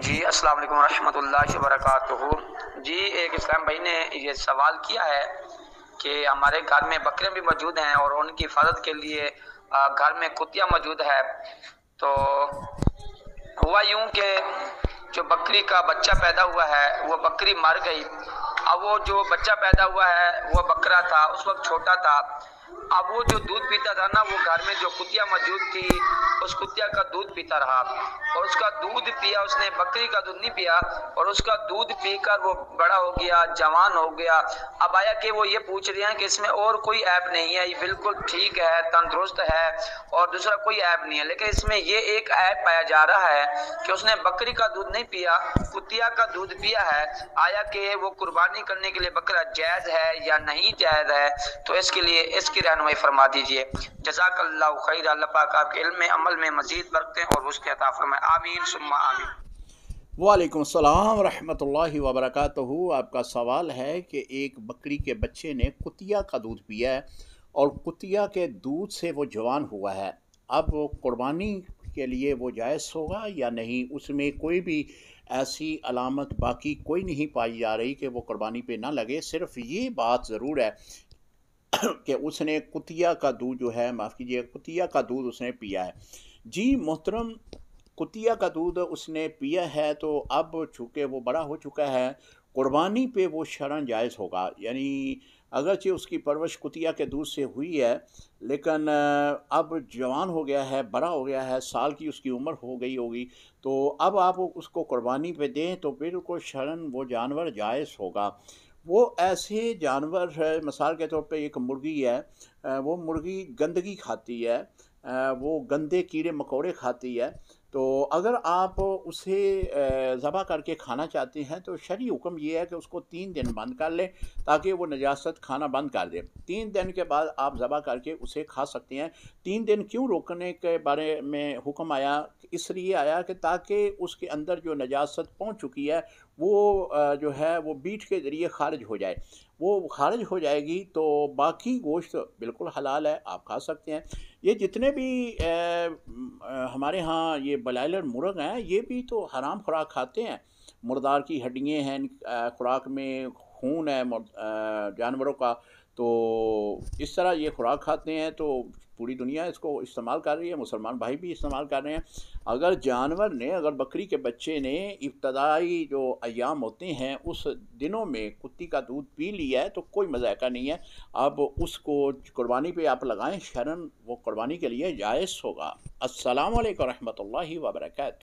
جی السلام علیکم ورحمۃ اللہ وبرکاتہ۔ جی ایک اسلام بھائی نے یہ سوال کیا ہے کہ ہمارے گھر میں بکرے بھی موجود ہیں اور ان کی حفاظت کے لیے گھر میں کتیا موجود ہے۔ تو ہوا یوں کہ جو بکری کا بچہ پیدا ہوا ہے وہ بکری مر گئی۔ اب وہ جو بچہ پیدا ہوا ہے وہ بکرا تھا، اس وقت چھوٹا تھا۔ اب وہ جو دودھ پیتا تھا نا، وہ گھر میں جو کتیا موجود تھی اس کتیا کا دودھ پیتا رہا، اور اس کا دودھ پیا، اس نے بکری کا دودھ نہیں پیا، اور اس کا دودھ پی کر وہ بڑا ہو گیا، جوان ہو گیا۔ اب آیا کہ وہ یہ پوچھ رہے ہیں کہ اس میں اور کوئی عیب نہیں ہے، یہ بالکل ٹھیک ہے، تندرست ہے اور دوسرا کوئی عیب نہیں ہے، لیکن اس میں یہ ایک عیب پایا جا رہا ہے کہ اس نے بکری کا دودھ نہیں پیا، کتیا کا دودھ پیا ہے۔ آیا کہ وہ قربانی کرنے کے لیے بکرا جائز ہے یا نہیں جائز ہے؟ تو اس کے لیے اس کی رہنمائی فرما دیجئے۔ جزاک اللہ خیر۔ اللہ پاک آپ کے علم میں عمل میں مزید برکتیں اور رزق عطا فرمائے، آمین ثم آمین۔ وعلیکم السلام ورحمۃ اللہ وبرکاتہ۔ آپ کا سوال ہے کہ ایک بکری کے بچے نے کتیا کا دودھ پیا ہے اور کتیا کے دودھ سے وہ جوان ہوا ہے، اب وہ قربانی کے لیے وہ جائز ہوگا یا نہیں؟ اس میں کوئی بھی ایسی علامت باقی کوئی نہیں پائی جا رہی کہ وہ قربانی پہ نہ لگے، صرف یہ بات ضرور ہے کہ اس نے کتیا کا دودھ جو ہے، معاف کیجیے، کتیا کا دودھ اس نے پیا ہے۔ جی محترم، کتیا کا دودھ اس نے پیا ہے تو اب چونکہ وہ بڑا ہو چکا ہے، قربانی پہ وہ شرعاً جائز ہوگا۔ یعنی اگرچہ اس کی پرورش کتیا کے دودھ سے ہوئی ہے، لیکن اب جوان ہو گیا ہے، بڑا ہو گیا ہے، سال کی اس کی عمر ہو گئی ہوگی، تو اب آپ اس کو قربانی پہ دیں تو بالکل شرعاً وہ جانور جائز ہوگا۔ وہ ایسے جانور ہے، مثال کے طور پہ ایک مرغی ہے، وہ مرغی گندگی کھاتی ہے، وہ گندے کیڑے مکوڑے کھاتی ہے، تو اگر آپ اسے ذبح کر کے کھانا چاہتے ہیں تو شرعی حکم یہ ہے کہ اس کو 3 دن بند کر لیں تاکہ وہ نجاست کھانا بند کر دے۔ 3 دن کے بعد آپ ذبح کر کے اسے کھا سکتے ہیں۔ 3 دن کیوں روکنے کے بارے میں حکم آیا؟ اس لیے آیا کہ تاکہ اس کے اندر جو نجاست پہنچ چکی ہے وہ جو ہے وہ بیٹ کے ذریعے خارج ہو جائے۔ وہ خارج ہو جائے گی تو باقی گوشت بالکل حلال ہے، آپ کھا سکتے ہیں۔ یہ جتنے بھی ہمارے ہاں یہ بلائلر مرغ ہیں، یہ بھی تو حرام خوراک کھاتے ہیں، مردار کی ہڈیاں ہیں، خوراک میں خون ہے جانوروں کا، تو اس طرح یہ خوراک کھاتے ہیں، تو پوری دنیا اس کو استعمال کر رہی ہے، مسلمان بھائی بھی استعمال کر رہے ہیں۔ اگر جانور نے، اگر بکری کے بچے نے ابتدائی جو ایام ہوتے ہیں اس دنوں میں کتی کا دودھ پی لیا ہے تو کوئی مذائقہ نہیں ہے، اب اس کو قربانی پہ آپ لگائیں، شرعاً وہ قربانی کے لیے جائز ہوگا۔ السلام علیکم ورحمۃ اللہ وبرکاتہ۔